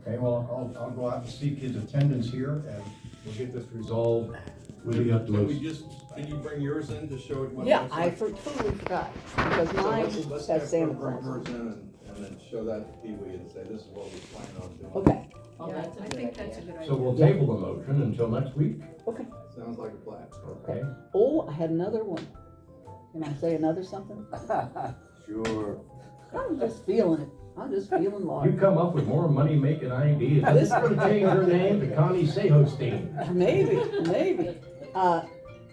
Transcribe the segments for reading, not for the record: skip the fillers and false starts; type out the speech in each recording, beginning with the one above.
Okay, well, I'll go out and seek his attendance here, and we'll get this resolved with the utmost. Can you bring yours in to show it? Yeah, I totally forgot, because mine Let's has have Santa bring Claus. hers in and then show that to Peewee and say, this is what we plan on doing. Okay, Yeah, I think that's a good idea. So we'll table the motion until next week, okay. Sounds like a plan. okay? Oh, I had another one. Can I say another something? Sure. I'm just feeling it. I'm just feeling You large. come up with more money-making ideas. This is gonna change her name to Connie Sehostein. Maybe.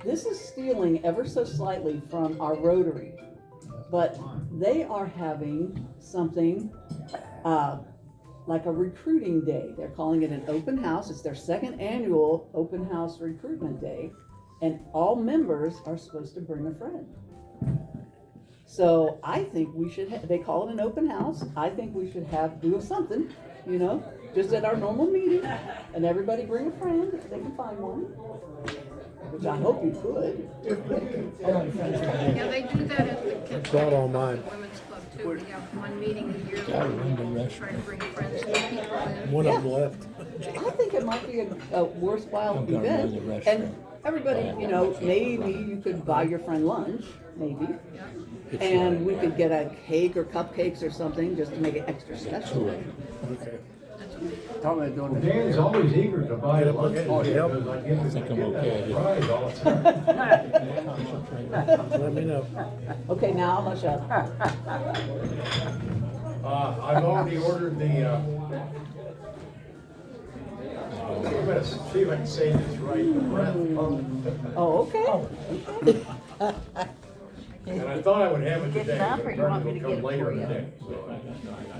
This is stealing ever so slightly from our Rotary, but they are having something, like a recruiting day. They're calling it an open house. It's their second annual open house recruitment day, and all members are supposed to bring a friend. So I think we should, they call it an open house. I think we should do something, just at our normal meeting, and everybody bring a friend if they can find one, which I hope you could. Yeah, they do that at the It's not all mine. Women's Club too. We have one meeting a year Got it where in the we rest. try to bring friends and people in. One of them left. I think it might be a worthwhile I'm gonna event, run the restaurant. and everybody, maybe you could buy your friend lunch, maybe. Yeah. And we could get a cake or cupcakes or something, just to make it extra special. Okay. Dan's always eager to buy lunch Oh, yeah. because I give him think I'm okay. that prize all the time. Let me know. Okay, now hush up. I've already ordered the, I'm gonna see if I can say this right, the breath pump. Oh, okay. And I thought I would have it today, up, but or you want me to it'll come get it later for in the you? day. So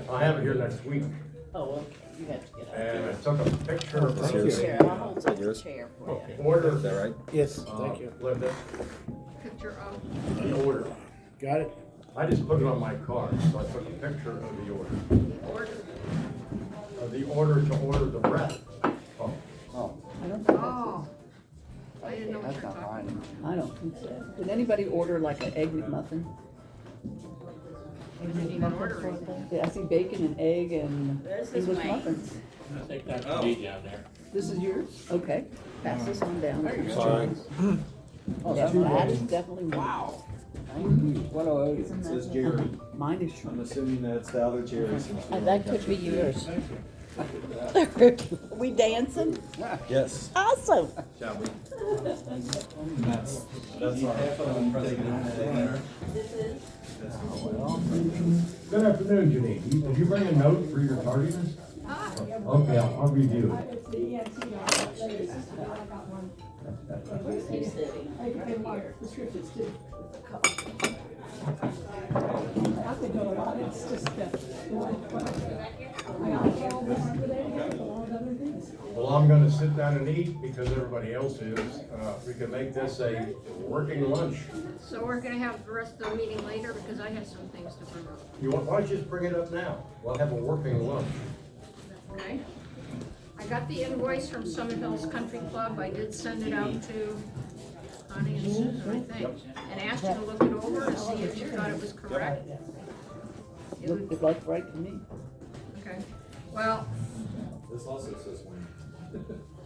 I'll have it here next week. Oh, okay, you have to get up. And I took a picture of Here, the I'll hold up the chair for you. order. Is that right? Yes, thank you. Linda, Picture of the order. Got it? I just put it on my card, so I took a picture of the order. order. The order to order the breath pump. I don't think Oh, I didn't know what you're talking about. I don't think so. Did anybody order like an egg McMuffin? I didn't even order anything. Yeah, I see bacon and egg and This is English mine. muffins. I think that's me down there. This is yours? Okay. Pass this on down. Sorry. Oh, that is definitely mine. Wow. It says Jerry. Mine is I'm shrimp. assuming that's the other Jerry since we That only could be got you. yours. We dancing? Yes. Awesome. Shall we? That's our president. Good afternoon, Janine. Did you bring a note for your tardiness? Okay, I'll review it. I've been doing a lot, it's just Well, I'm gonna sit down and eat because everybody else is. We can make this a working lunch. So we're gonna have the rest of the meeting later because I have some things to bring up. Why don't you just bring it up now? We'll have a working lunch. Okay? I got the invoice from Summit Hills Country Club. I did send it out to Connie and Susan, I think, and asked you to look it over and see if you thought it was correct. It would- Looked like right to me. Okay, well, This also says when.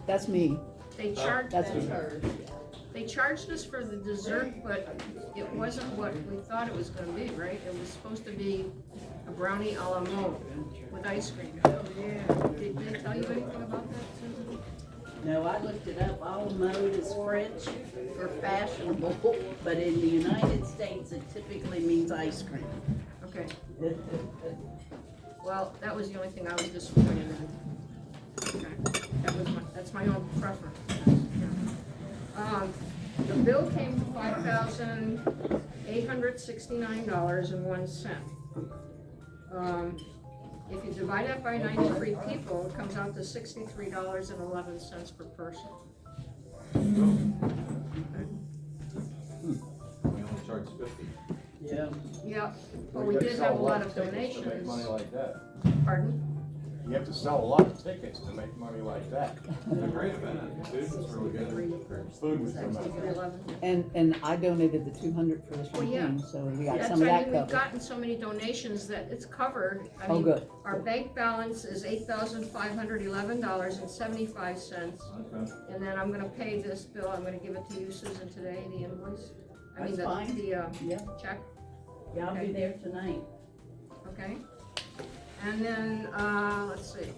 That's me. they charged, That's me. they charged us for the dessert, but it wasn't what we thought it was gonna be, right? It was supposed to be a brownie a la mode with ice cream. Yeah, did they tell you anything about that, Susan? No, I looked it up. All mode is French for fashionable, but in the United States, it typically means ice cream. Okay. Well, that was the only thing I was disappointed in. Okay, that's my own preference. The bill came to $5,869.01. If you divide that by 93 people, it comes out to $63.11 per person. We only charge 50. Yeah. Yeah, but we did have a lot of Make money donations. like that. Pardon? you have to sell a lot of tickets to make money like that. It's a great event, food was really good. Food was tremendous. And I donated the 200 for this Oh, yeah. campaign, so we got That's some of why that we've covered. gotten so many donations that it's covered. I Oh, mean, good. Our bank balance is $8,511.75. Okay. And then I'm gonna pay this bill, I'm gonna give it to you, Susan, today, the invoice. I mean, That's fine. the Yeah, check, yeah, I'll be there tonight. okay? And then, let's see.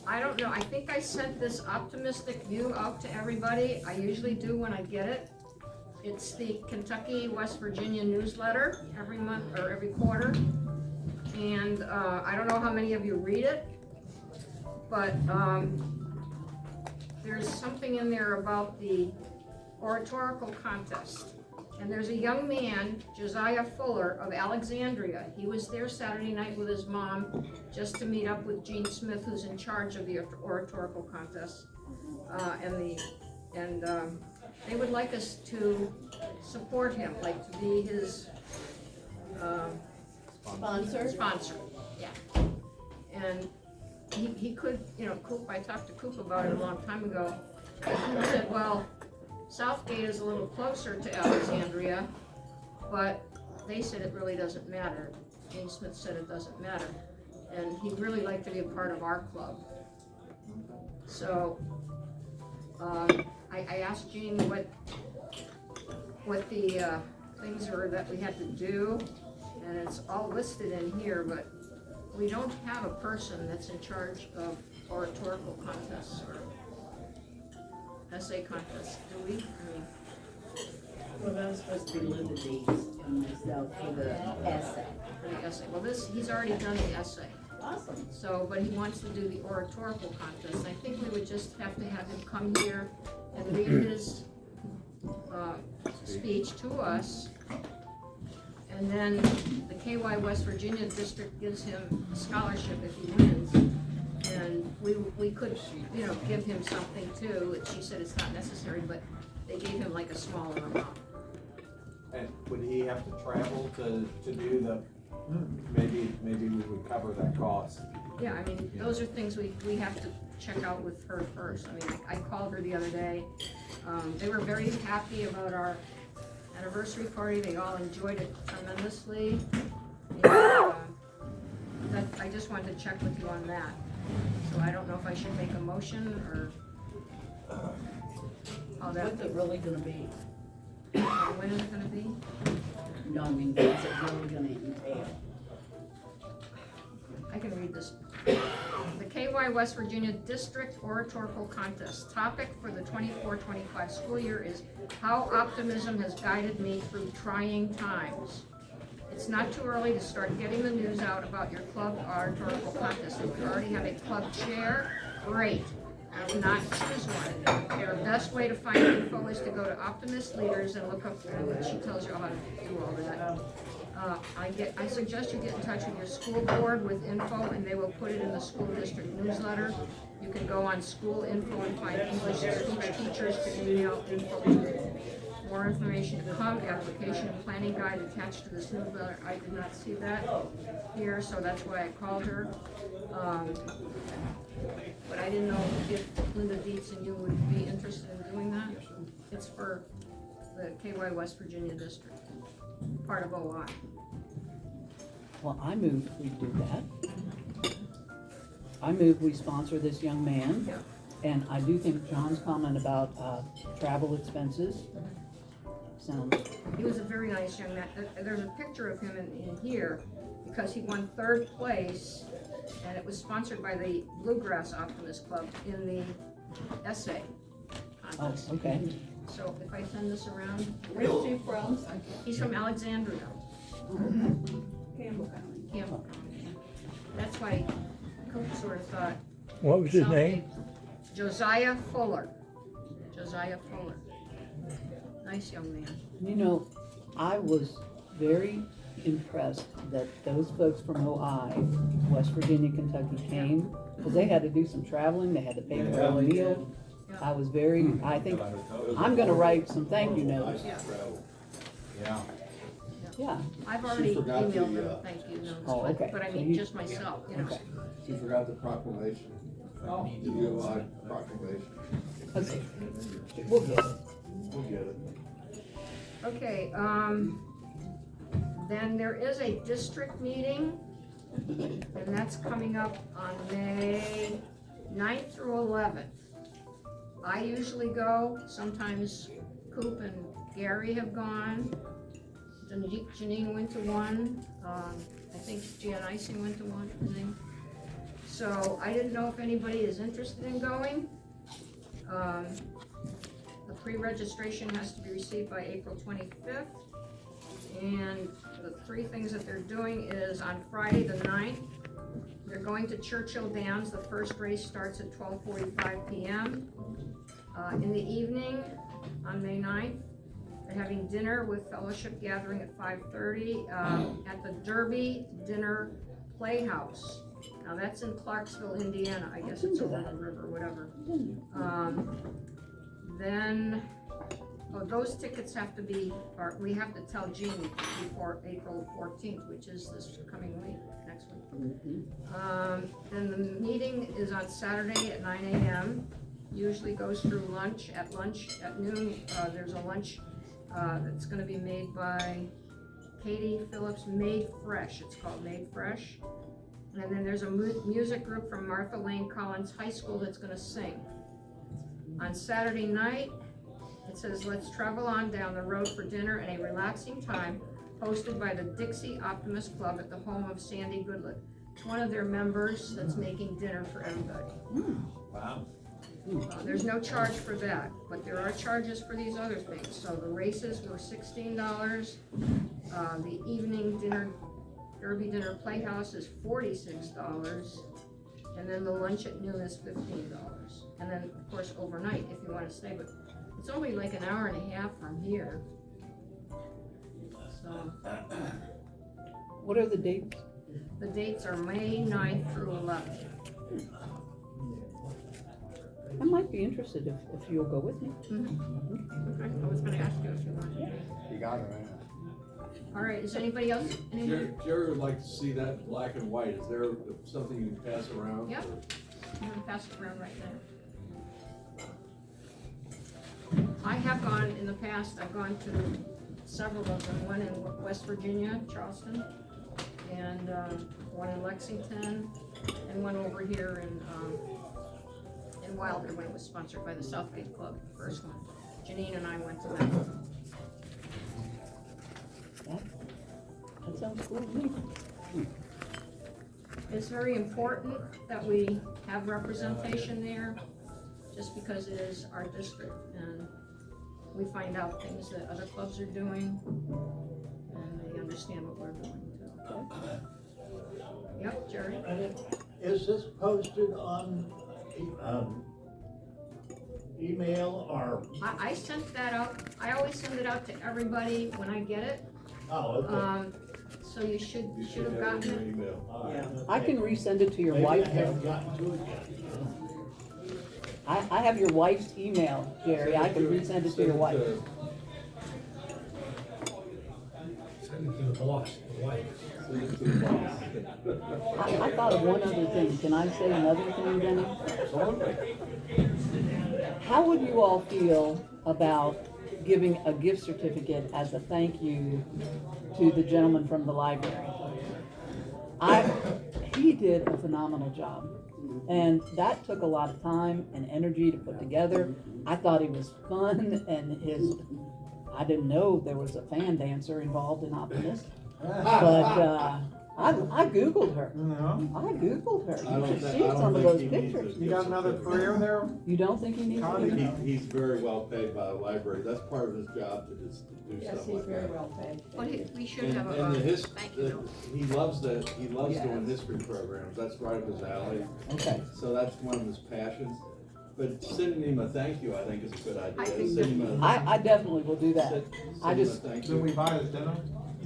I don't know, I think I sent this optimistic view out to everybody. I usually do when I get it. It's the Kentucky, West Virginia newsletter every month or every quarter. And, I don't know how many of you read it, but, there's something in there about the oratorical contest. And there's a young man, Josiah Fuller of Alexandria. He was there Saturday night with his mom just to meet up with Gene Smith, who's in charge of the oratorical contest. They would like us to support him, like to be his sponsor. Yeah. And he could, you know, Coop, I talked to Coop about it a long time ago. He said, well, Southgate is a little closer to Alexandria, but they said it really doesn't matter. Gene Smith said it doesn't matter. And he'd really like to be a part of our club. So, I asked Gene what the things were that we had to do, and it's all listed in here, but we don't have a person that's in charge of oratorical contests or essay contests, do we? I mean, Well, that was supposed to be Linda Deeds and myself for the essay. for the essay. Well, he's already done the essay. Awesome. So, but he wants to do the oratorical contest. I think we would just have to have him come here and read his speech to us. And then the KY West Virginia district gives him a scholarship if he wins. And we could, you know, give him something too. She said it's not necessary, but they gave him like a smaller amount. And would he have to travel to do the, maybe we would cover that cost? Yeah, I mean, those are things we have to check out with her first. I mean, I called her the other day. They were very happy about our anniversary party. They all enjoyed it tremendously. And, I just wanted to check with you on that. So I don't know if I should make a motion or how that, What's it really gonna be? when is it gonna be? No, I mean, what's it really gonna entail? I can read this. The KY West Virginia District Oratorical Contest. Topic for the 24-25 school year is how optimism has guided me through trying times. It's not too early to start getting the news out about your club oratorical contest. If you already have a club chair, great. If not, choose one. Your best way to find info is to go to Optimist Leaders and look up, she tells you how to do all of that. I suggest you get in touch with your school board with info, and they will put it in the school district newsletter. You can go on school info and find English speech teachers to email info to. More information to come, application and planning guide attached to this newsletter. I did not see that here, so that's why I called her. But I didn't know if Linda Dietz and you would be interested in doing that. It's for the KY West Virginia District, part of OI. Well, I move we do that. I move we sponsor this young man. Yeah. And I do think John's comment about travel expenses sounds, He was a very nice young man. There's a picture of him in here because he won 3rd place, and it was sponsored by the Bluegrass Optimist Club in the essay oh, contest. okay. So if I send this around, Where's he from? he's from Alexandria, Campbell County. Campbell. That's why Coop sort of thought. What was his name? Josiah Fuller. Josiah Fuller. Nice young man. You know, I was very impressed that those folks from OI, West Virginia, Kentucky came, because they had to do some traveling, they had to pay for their own meal. I was very, I think, I'm gonna write some thank you notes. Yeah. Yeah. Yeah, I've already forgot emailed the, them thank you notes, Oh, okay. but I So mean, you- just myself, you know. okay. You forgot the proclamation. The UI proclamation. Okay. We'll get it. We'll get it. Okay, then there is a district meeting, and that's coming up on May 9th through 11th. I usually go, sometimes Coop and Gary have gone. Janine went to one, I think Jan Icing went to one, I think. So I didn't know if anybody is interested in going. The pre-registration has to be received by April 25th. And the three things that they're doing is on Friday the 9th, they're going to Churchill Downs. The first race starts at 12:45 p.m. In the evening, on May 9th, they're having dinner with fellowship gathering at 5:30 at the Derby Dinner Playhouse. Now that's in Clarksville, Indiana. I guess it's over the river, whatever. Then, those tickets have to be, or we have to tell Jean before April 14th, which is this coming week, next week. Then the meeting is on Saturday at 9 a.m. Usually goes through lunch. At noon, there's a lunch that's gonna be made by Katie Phillips, Made Fresh. It's called Made Fresh. And then there's a music group from Martha Lane Collins High School that's gonna sing. On Saturday night, it says, let's travel on down the road for dinner and a relaxing time hosted by the Dixie Optimist Club at the home of Sandy Goodlett. It's one of their members that's making dinner for everybody. Wow. There's no charge for that, but there are charges for these other things. So the races were $16. The evening dinner, Derby Dinner Playhouse is $46. And then the lunch at noon is $15. And then, of course, overnight if you want to stay, but it's only like an hour and a half from here. So, What are the dates? the dates are May 9th through 11th. I might be interested if you'll go with me. Okay, I was gonna ask you if you wanted You got it, man. to. All right, is anybody else? Jerry would like to see that in black and white. Is there something you can pass around? Yep. I'm gonna pass it around right now. I have gone, in the past, I've gone to several of them, one in West Virginia, Charleston, and one in Lexington, and one over here in Wilder when it was sponsored by the Southgate Club, the first one. Janine and I went to that. That sounds cool to me. It's very important that we have representation there, just because it is our district, and we find out things that other clubs are doing, and they understand what we're doing too. Yep, Jerry? Is this posted on email or? I sent that out. I always send it out to everybody when I get it. Oh, okay. So you should You should have have gotten it in it. your email. All right. I can resend it to your Maybe wife. I haven't gotten to it yet. I have your wife's email, Jerry. I can resend it to your wife. Send it to the boss, the wife. Send it to the boss. I thought of one other thing. Can I say another thing, Denny? How would you all feel about giving a gift certificate as a thank you to the gentleman from the library? He did a phenomenal job. And that took a lot of time and energy to put together. I thought he was fun, and I didn't know there was a fan dancer involved in Optimist. But I Googled her. I Googled her. You should see some of those pictures. You got another career there? You don't think he needs to? He's very well paid by the library. That's part of his job to just do stuff like that. paid. Well, we should And, have and the thank you note. he loves doing history programs. That's right up his alley. Okay. So that's one of his passions. But sending him a thank you, I think, is a good idea. I think Send him a- I definitely will do that. send I him a just- thank Did you. we buy his dinner?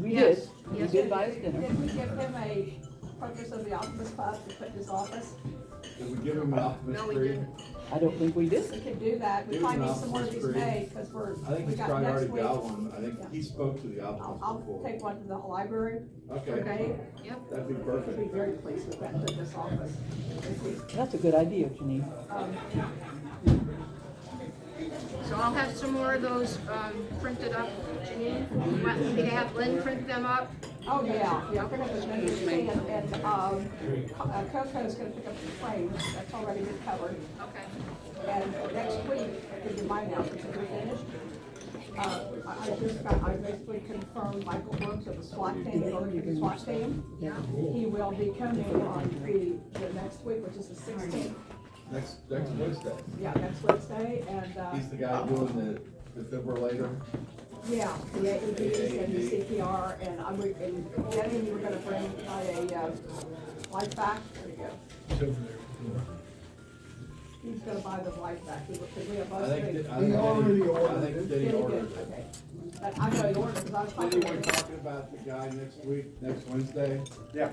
We Yes. did. We Yes. did buy his dinner. Did we give him a purchase of the Optimist Club to put in his office? Did we give him an Optimist No, we tree? didn't. I don't think we did. We could do that, we He was probably an need some more of these Optimist made, because I think we he's got probably next already week. got one, I think Yeah. he spoke to the I'll Optimist before. take one to the library, Okay, okay? Yep. that'd be I'd be perfect. very pleased with that, in this office. That's a good idea, Janine. So I'll have some more of those, printed up, Janine. You want me to have Lynn print them up? Oh, yeah, we're gonna have this thing, and, Coco's gonna pick up the frames, that's already been covered. Okay. And next week, I'll give you mine now, since we're finished. I basically confirmed Michael Brooks of the SWAT team, the Northern SWAT team. Yeah. He will be coming on the next week, which is the 16th. Next Wednesday. Yeah, next Wednesday, and, He's the guy doing the defibrillator. yeah, the AEDs and the CPR, and Jenny, you were gonna bring a, life back, there you go. It's over there. He's gonna buy the life back, because we have I both. think, He already ordered I think it. Denny Did he ordered good? it. Okay. But I know he ordered, because I was talking Denny, to we're him. talking about the guy next week, next Wednesday. Yeah.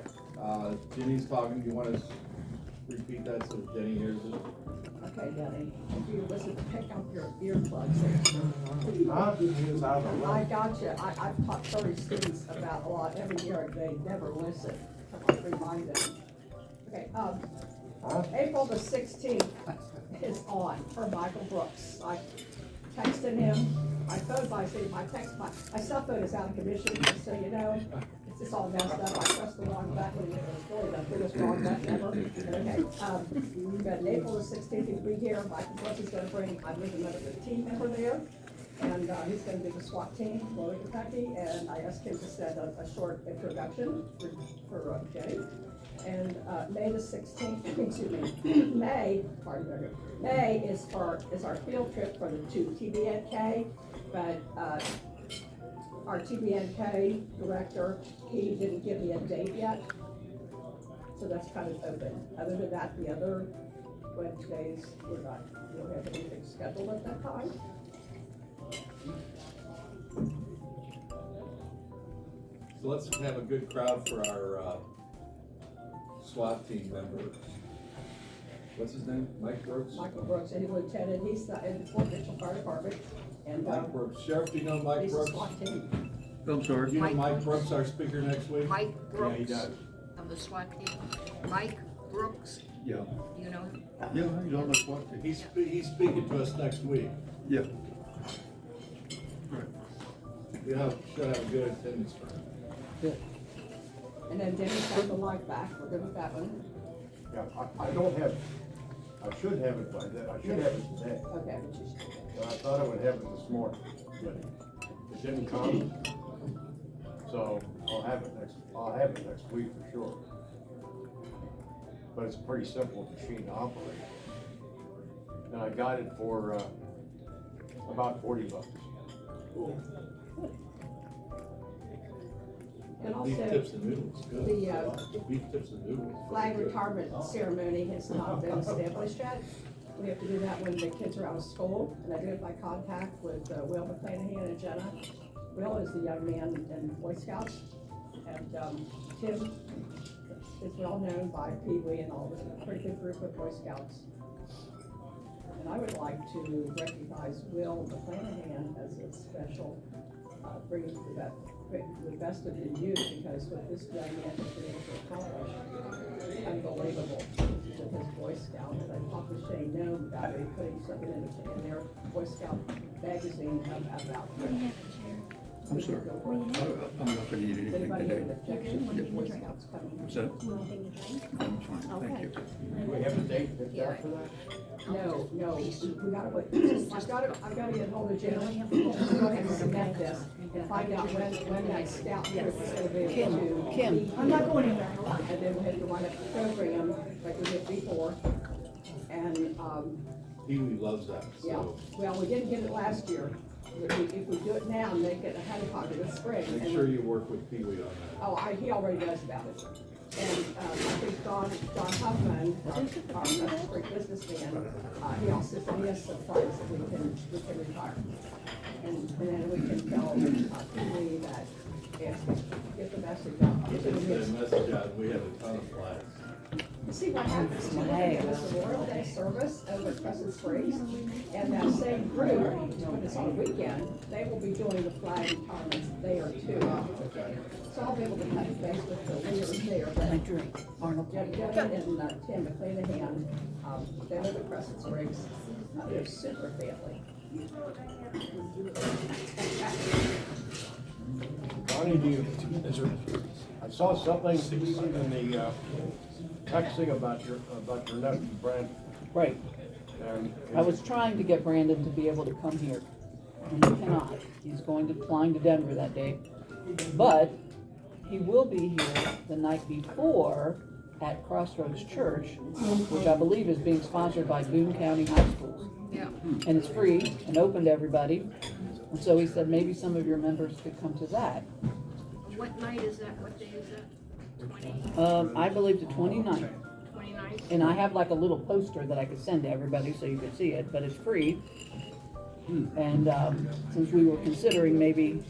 Jenny's talking, you wanna repeat that so Jenny hears it? Okay, Denny, if you listen to pick up your earplugs. I got you. I've taught 30 students about a lot every year, and they never listen. I remind them. Okay, April the 16th is on for Michael Brooks. I texted him, my phone, my cell phone is out of commission, just so you know. It's just all messed up. I pressed the wrong button, it was really the biggest wrong button ever. Okay, but April the 16th, he'll be here. Michael Brooks is gonna bring, I believe, another team member there. And, he's gonna be the SWAT team, Mother Kentucky, and I asked him to send a short introduction for Jenny. And, May the 16th, excuse me, May is our field trip for the two TBNK, but, our TBNK director, he didn't give me a date yet. So that's kind of open. Other than that, the other Wednesdays, we don't have anything scheduled at that time. So let's have a good crowd for our, SWAT team member. What's his name? Mike Brooks? Michael Brooks, and lieutenant, he's in the Fort Mitchell Fire Department, and, Mike Brooks. Sheriff, do you know Mike he's a Brooks? SWAT team. I'm sorry. Do you know Mike Brooks, our speaker next week? Mike Brooks. Yeah, he does. Of the SWAT team. Mike Brooks, Yeah, you know him? yeah, he's on the SWAT team. He's speaking to us next week. Yeah. We should have a good attendance for him. Good. And then Denny's got the life back, we're good with that one. Yeah, I don't have, I should have it by then, I should have it today. Okay. But I thought I would have it this morning, but it didn't come. So I'll have it next week for sure. But it's a pretty simple machine to operate. And I got it for, about $40. And Beef also, tips and noodles, good. the, The beef tips and noodles. flag retirement ceremony has not been established yet. We have to do that when the kids are out of school, and I do have my contact with Will McClanahan and Jenna. Will is the young man in Boy Scouts, and Tim is well known by Peewee and all this, a pretty good group of Boy Scouts. And I would like to recognize Will McClanahan as a special, bringing the best of the youth, because what this young man has been able to accomplish is unbelievable with his Boy Scout. And I talked to Shane Nome about it, putting something in their Boy Scout magazine about. I'm sorry. I'm not gonna eat anything Anybody have an today. objection when the Boy Scouts coming? What's that? I'm fine, thank you. Do we have a date picked out for that? No, we gotta wait, I've gotta get hold of Jim, just go ahead and cement this, and find out when that scout trip is gonna be able to. Kim. I'm not going anywhere. And then we have to run a program like we did before, and, Peewee loves that, yeah, so well, we didn't get it last year. If we do it now, make it ahead of time this spring. make and- sure you work with Peewee on that. Oh, he already knows about it. And, I think John Huffman, our great businessman, he also said he has some funds that we can retire. And then we can tell, Peewee that, yes, get the message out. Get the message out, we have a ton of flags. See what happens too, there's a Memorial Day service over at Crescent Springs, and that same group, when it's on a weekend, they will be doing the flag retirements there too. So I'll be able to touch base with the leaders there, My but drink, Arnold. Debbie and Tim McClanahan, they live at Crescent Springs, they're super family. Connie, I saw something in the texting about your nephew Brandon. Right. And I was trying to get Brandon to be able to come here, and he cannot. He's flying to Denver that day. But he will be here the night before at Crossroads Church, which I believe is being sponsored by Boone County High Schools. Yeah. And it's free and open to everybody. And so he said maybe some of your members could come to that. What night is that? What day is that? 20? I believe the 29th. 29th? And I have like a little poster that I could send to everybody so you could see it, but it's free. And since we were considering maybe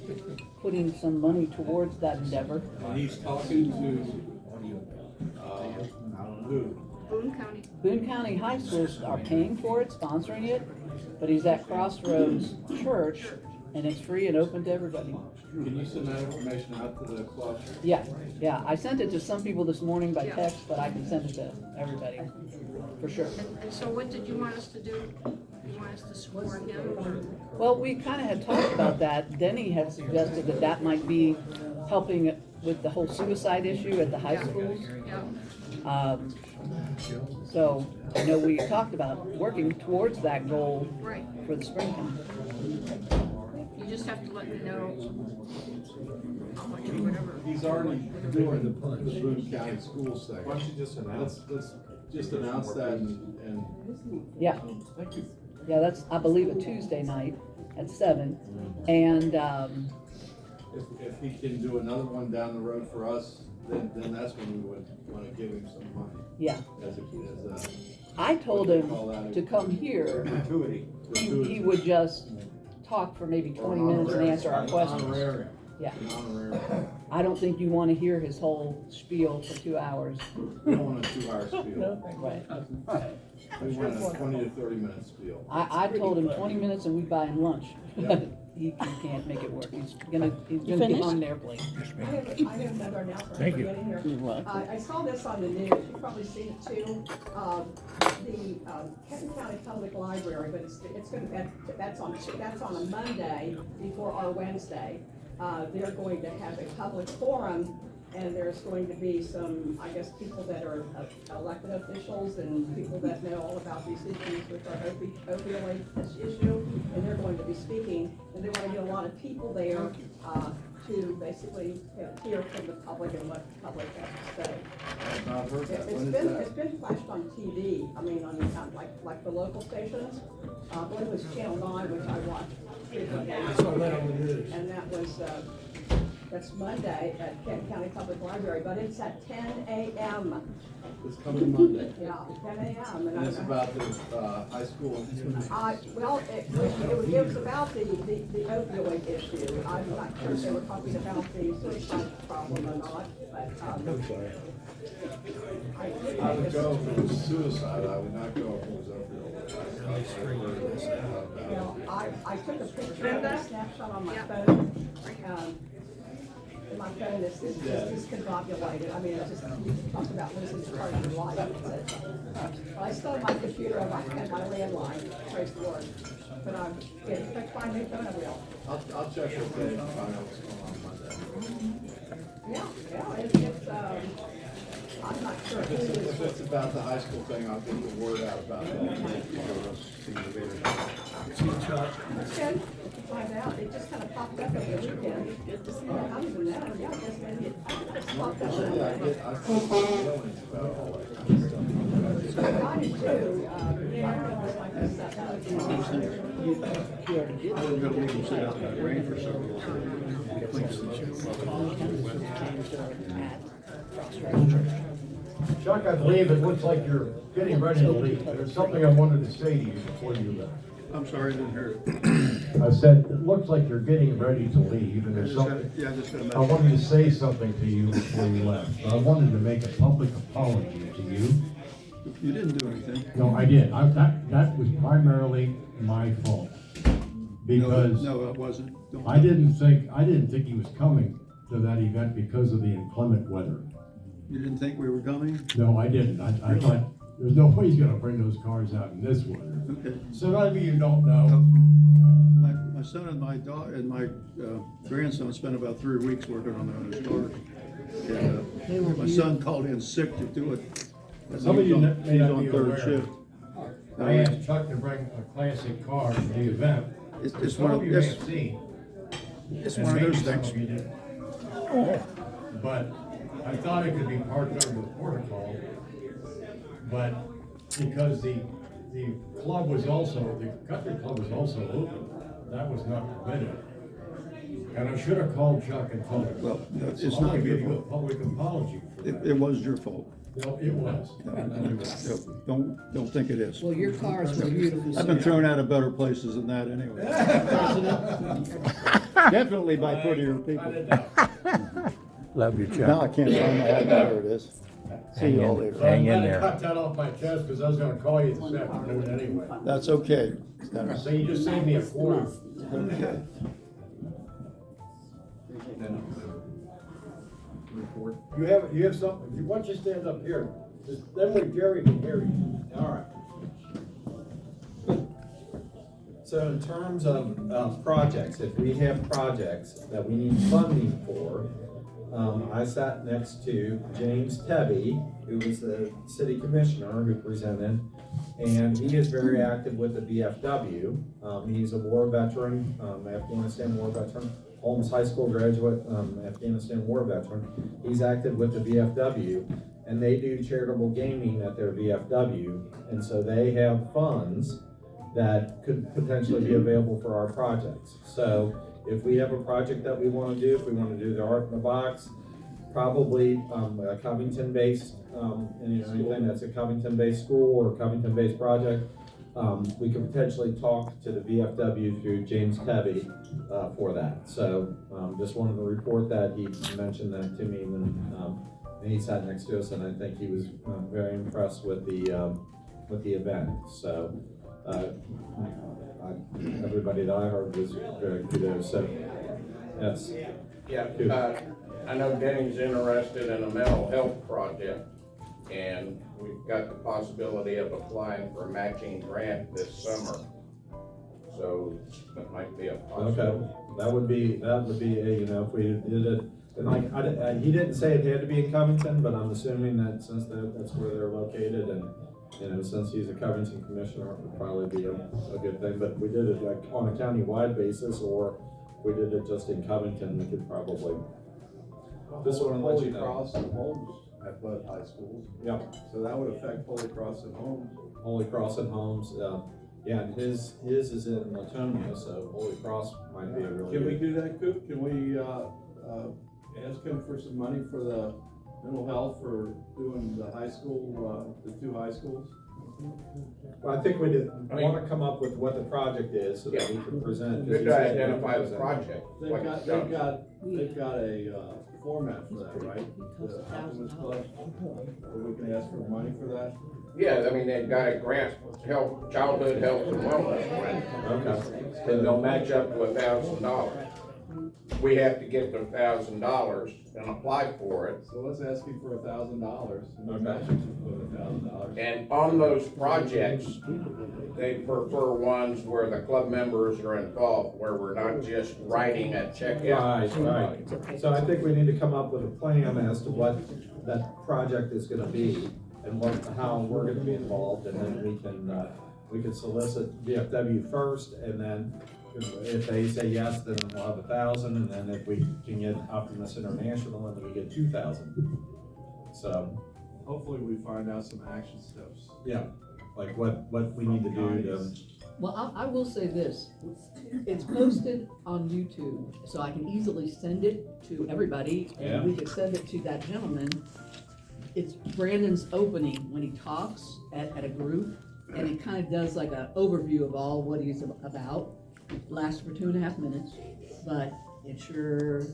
putting some money towards that endeavor. And he's talking to, who? Boone County. Boone County High Schools are paying for it, sponsoring it, but he's at Crossroads Church, and it's free and open to everybody. Can you send that information out to the club? Yeah, I sent it to some people this morning by text, but I can send it to everybody, for sure. And so what did you want us to do? You want us to swear him or? Well, we kind of had talked about that. Denny had suggested that that might be helping with the whole suicide issue at the high schools. Yeah. So I know we talked about working towards that goal Right. for the springtime. You just have to let me know how much or whatever. He's already doing the Boone County Schools thing. Why don't you just announce? Let's just announce that and. Yeah. Thank you. Yeah, that's, I believe, a Tuesday night at 7. And, If he can do another one down the road for us, then that's when we would wanna give him some money. yeah, As a, I told him to come here. Gratuity. He would just talk for maybe 20 minutes and answer our questions. Honorarium. Yeah. An honorarium. I don't think you want to hear his whole spiel for 2 hours. We don't want a 2-hour spiel. Right. We want a 20 to 30 minute spiel. I told him 20 minutes and we buy him lunch. He can't make it work. He's gonna get on an airplane. I have another announcement. Thank you. Getting here. You're welcome. I saw this on the news, you've probably seen it too. The Kenton County Public Library, but it's gonna, that's on a Monday before our Wednesday. They're going to have a public forum, and there's going to be some, I guess, people that are elected officials and people that know all about these issues, which are opioid issue, and they're going to be speaking, and they want to get a lot of people there to basically hear from the public and what the public has to say. I've not heard that. When is It's that? been flashed on TV, I mean, on like the local stations. I believe it was Channel 9, which I watched frequently. I saw that on the news. And that was, that's Monday at Kenton County Public Library, but it's at 10 a.m. It's coming Monday. Yeah, 10 a.m. And it's about the high school. Well, it was about the opioid issue. I'm not sure if they were talking about the suicide problem or not, but, I'm sorry. I would go if it was suicide, I would not go if it was opioid. Well, I took a picture of a snapshot on my phone. My phone is discombobulated. I mean, it's just, you talk about losing part of your life. Well, I still have my computer and my landline, praise the Lord. But I'm getting to find a new phone, I will. I'll check with Dave and find out what's going on Monday. Yeah, it's, I'm not sure who If is. it's about the high school thing, I'll get the word out about that. It's good to find out. It just kind of popped up over the weekend. I don't even know. Yeah, I guess maybe it popped up. Yeah, I feel feelings about all that kind of stuff. I do too. Yeah, I don't like this stuff. I'm gonna leave them sit out in the rain for several Chuck, I believe it looks like you're getting ready to leave. There's something I wanted to say to you before you left. I'm sorry, I didn't hear it. I said, it looks like you're getting ready to leave, and there's something, Yeah, I just got a I wanted to say something to you before you left. I wanted to make a public apology to you. You didn't do anything. No, I did. That was primarily my fault. Because No, it wasn't. Don't- I didn't think he was coming to that event because of the inclement weather. You didn't think we were coming? No, I didn't. I thought, there's no way he's gonna bring those cars out in this weather. Okay. So maybe you don't know. My son and my daughter and my grandson spent about 3 weeks working on his car. And my son called in sick to do it. Some of you may He's not on be third aware. shift. I asked Chuck to bring a classic car to the event. It's Some one of of you may it's, have seen. it's and one of maybe those some things. of you didn't. But I thought it could be parked under the protocol. But because the club was also, the country club was also open, that was not permitted. And I should have called Chuck and told him. Well, it's So I'm not gonna your give you a fault. public apology for that. It was your fault. No, it was. Don't think it is. Well, your cars were beautiful. I've been thrown out of better places than that anyway. Definitely by prettier people. Love you, Chuck. Now I can't find my hat. There it is. See you all later. Hang in I'm there. gonna cut that off my chest, because I was gonna call you this afternoon anyway. That's okay. So you just saved me a quarter. Okay. Report. You have something, why don't you stand up here? Then when Jerry can hear you. All right. So in terms of projects, if we have projects that we need funding for, I sat next to James Tebby, who was the city commissioner who presented, and he is very active with the VFW. He's a war veteran, Afghanistan war veteran, Holmes High School graduate, Afghanistan war veteran. He's active with the VFW, and they do charitable gaming at their VFW, and so they have funds that could potentially be available for our projects. So if we have a project that we want to do, if we want to do the Art in the Box, probably a Covington-based, anything that's a Covington-based school or Covington-based project, we could potentially talk to the VFW through James Tebby for that. So just wanted to report that. He mentioned that to me when he sat next to us, and I think he was very impressed with the event. So everybody that I heard was very kudos. So that's I know Denny's interested in a mental health project, and we've got the possibility of applying for a matching grant this summer. So that might be a possibility. okay. That would be if we did it. And like he didn't say it had to be in Covington, but I'm assuming that since that's where they're located, and since he's a Covington commissioner, it would probably be a good thing. But we did it like on a county-wide basis, or we did it just in Covington, we could probably. Just want to let you know. Holy Cross and Holmes at both high schools. Yeah. So that would affect Holy Cross and Holmes. Holy Cross and Holmes, yeah, and his is in Latonia, so Holy Cross might be a really Can we good. do that, Coop? Can we, ask him for some money for the mental health for doing the high school, the two high schools? Well, I think we want to come up with what the project is so that we can present. Good to identify the project. They've got a format for that, right? The Optimist Club, where we can ask for money for that? Yeah, I mean, they've got a grant, childhood health and wellness grant. Okay. And they'll match up to $1,000. We have to get the $1,000 and apply for it. So let's ask you for $1,000. Okay. $1,000. And on those projects, they prefer ones where the club members are involved, where we're not just writing a check out. Right. So I think we need to come up with a plan as to what that project is gonna be and how we're gonna be involved, and then we can solicit VFW first, and then if they say yes, then we'll have 1,000, and then if we can get Optimist International, then we get 2,000. So Hopefully we find out some action steps. yeah, like what we need to do to. Well, I will say this, it's posted on YouTube, so I can easily send it to everybody, and we could send it to that gentleman. It's Brandon's opening when he talks at a group, and it kind of does like an overview of all what he's about. lasts for 2.5 minutes, but it sure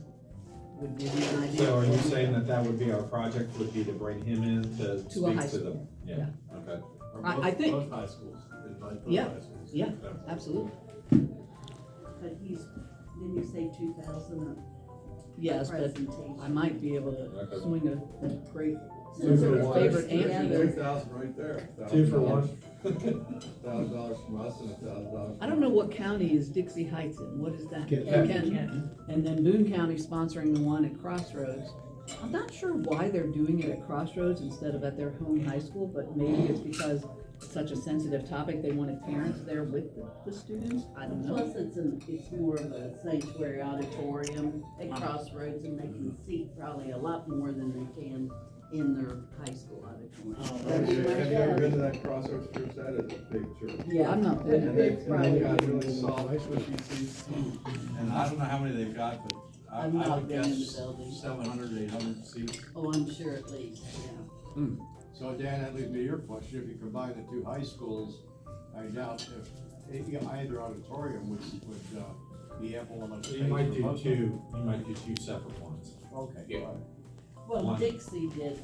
would give you an idea. So are you saying that that would be our project, would be to bring him in to a speak high to them? school. Yeah, okay. I think, Both high schools, invite both Yeah. high schools. yeah, absolutely. But didn't you say 2,000? Yes, but Presentation. I might be able to Okay. swing a great Since for it was one. favorite together. Anthony. 3,000 right there. Two for one. $1,000 from us and $1,000. I don't know what county is Dixie Heights in, what is that? Kenton. Kenton. And then Boone County sponsoring the one at Crossroads. I'm not sure why they're doing it at Crossroads instead of at their home high school, but maybe it's because it's such a sensitive topic, they wanted parents there with the students, I don't know. Plus, it's more of a sanctuary auditorium at Crossroads, and they can seat probably a lot more than they can in their high school auditorium. Have you ever been to that Crossroads church? That is a big church. Yeah, I'm not. And they've It's probably got big. really solid squishy seats, and I don't know how many they've got, but I I've not would been in the guess building. 700, 800 seats. Oh, I'm sure at least, yeah. So Dan, that leads me to your question, if you combine the two high schools, I doubt if either auditorium would be ample enough. So you might do two separate ones. Okay. Yeah. all right. Well, One. Dixie did,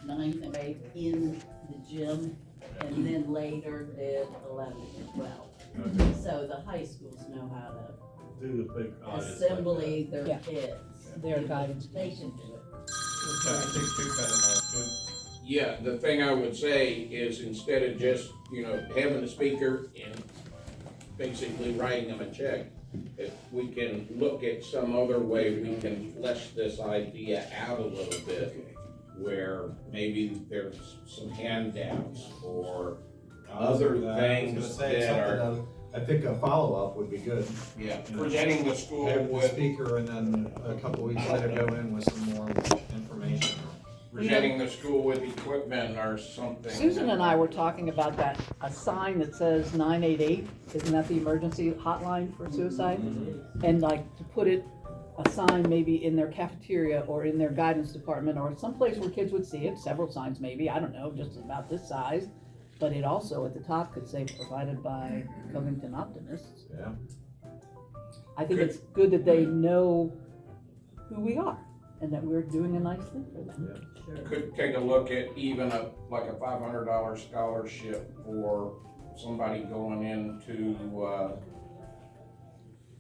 9th and 8th in the gym, and then later did 11th and 12th. Okay. So the high schools know how to Do the big audience. assembly their Yeah. kids. Their guidance. They can do it. Yeah, the thing I would say is instead of just, having a speaker and basically writing them a check, if we can look at some other way, we can flesh this idea out a little bit, where maybe there's some handouts or other things that are, I think a follow-up would be good. presenting the school Have the with, speaker and then a couple weeks later go in with some more information. presenting the school with equipment or something. Susan and I were talking about that, a sign that says 988, isn't that the emergency hotline for suicide? And like to put a sign maybe in their cafeteria or in their guidance department or someplace where kids would see it, several signs maybe, I don't know, just about this size. But it also at the top could say provided by Covington Optimists. Yeah. I think it's good that they know who we are and that we're doing a nice thing for them. Could take a look at even a $500 scholarship for somebody going into,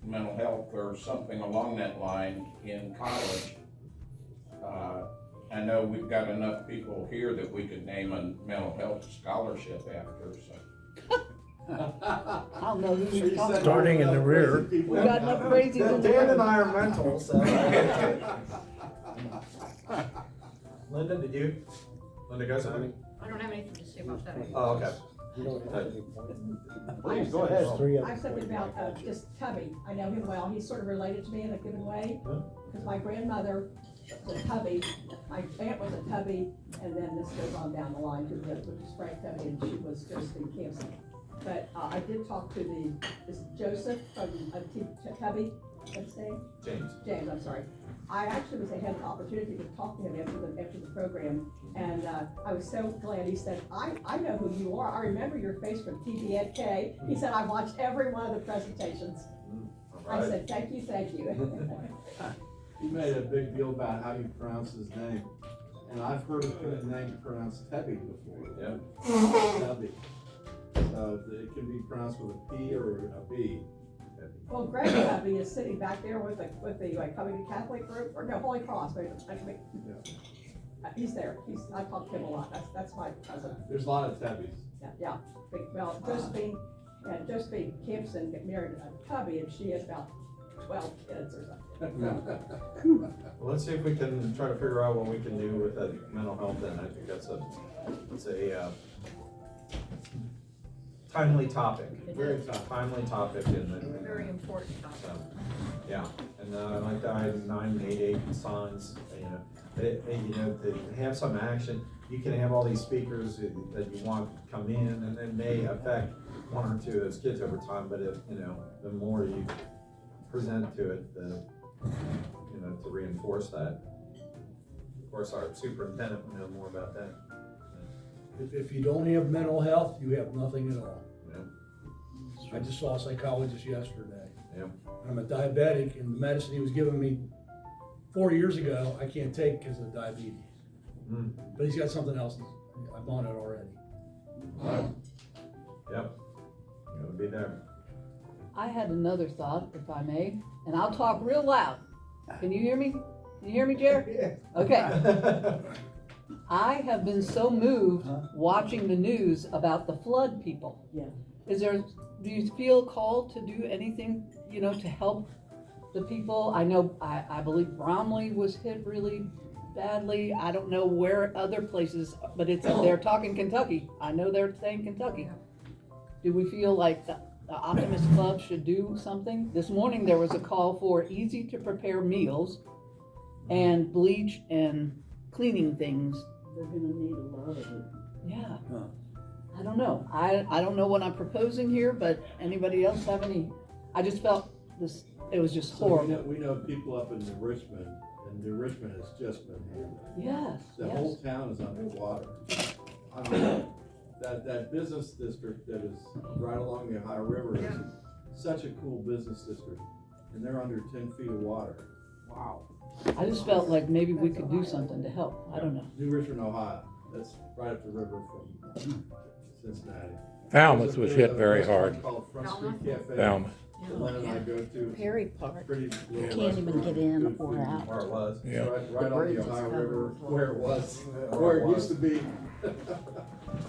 mental health or something along that line in college. I know we've got enough people here that we could name a mental health scholarship after, so. I don't know who you're talking about. Starting in the rear. We got enough crazies in the Dan and room. I are mental, so. Linda, Linda got something? I don't have anything to say about that. Oh, okay. Please, go ahead. I have something about, just Tubby. I know him well. He's sort of related to me in a given way. Because my grandmother was a Tubby, my aunt was a Tubby, and then this goes on down the line to which is Frank Tubby, and she was Josephine Campson. But I did talk to this Joseph from Tubby, what's his name? James, I'm sorry. I actually had an opportunity to talk to him after the program, and I was so glad. He said, I know who you are. I remember your face from TVNK. He said, I watched every one of the presentations. I said, thank you, thank you. He made a big deal about how you pronounce his name, and I've heard his name pronounced Tebby before. Yeah. Tebby. So it can be pronounced with a P or a B. Well, Greg Tubby is sitting back there with the Covington Catholic group, or no, Holy Cross, maybe. He's there. I talked to him a lot. That's my cousin. There's a lot of Tebbys. Yeah. Well, Josephine Campson got married to Tubby, and she has about 12 kids or something. Well, let's see if we can try to figure out what we can do with that mental health then. I think that's a timely topic. Very timely topic and Very important topic. so, yeah. And like the item 988 signs, to have some action. You can have all these speakers that you want to come in, and then may affect one or two of those kids over time. But if the more you present to it, to reinforce that. Of course, our superintendent will know more about that. If you don't have mental health, you have nothing at all. Yeah. That's I just saw a psychologist yesterday. Yeah. I'm a diabetic, and the medicine he was giving me 4 years ago, I can't take because of diabetes. Mm. But he's got something else, I'm on it already. Yep. It'll be there. I had another thought, if I may, and I'll talk real loud. Can you hear me? Can you hear me, Jared? Okay. I have been so moved watching the news about the flood people. Yeah. Do you feel called to do anything, to help the people? I know, I believe Bromley was hit really badly. I don't know where other places, but they're talking Kentucky. I know they're saying Kentucky. Do we feel like the Optimist Club should do something? This morning there was a call for easy to prepare meals and bleach and cleaning things. They're gonna need a lot of it. Yeah. I don't know. I don't know what I'm proposing here, but anybody else have any? I just felt this, it was just horrible. We know people up in New Richmond, and New Richmond has just been hammered. Yes, The whole town is underwater. I mean, that business district that is right along the Ohio River is such a cool business district, and they're under 10 feet of water. Wow. I just felt like maybe we could do something to help. I don't know. New Richmond, Ohio. That's right up the river from Cincinnati. Falmouth was hit very There's a hard. restaurant called Front Street Cafe. Falmouth. that Len and I go to. Perry Park. Pretty little Can't even restaurant, get in good or food. out. Where it was. Yeah. Right on bridge the is Ohio covered River, with water. where it was, where it used to be.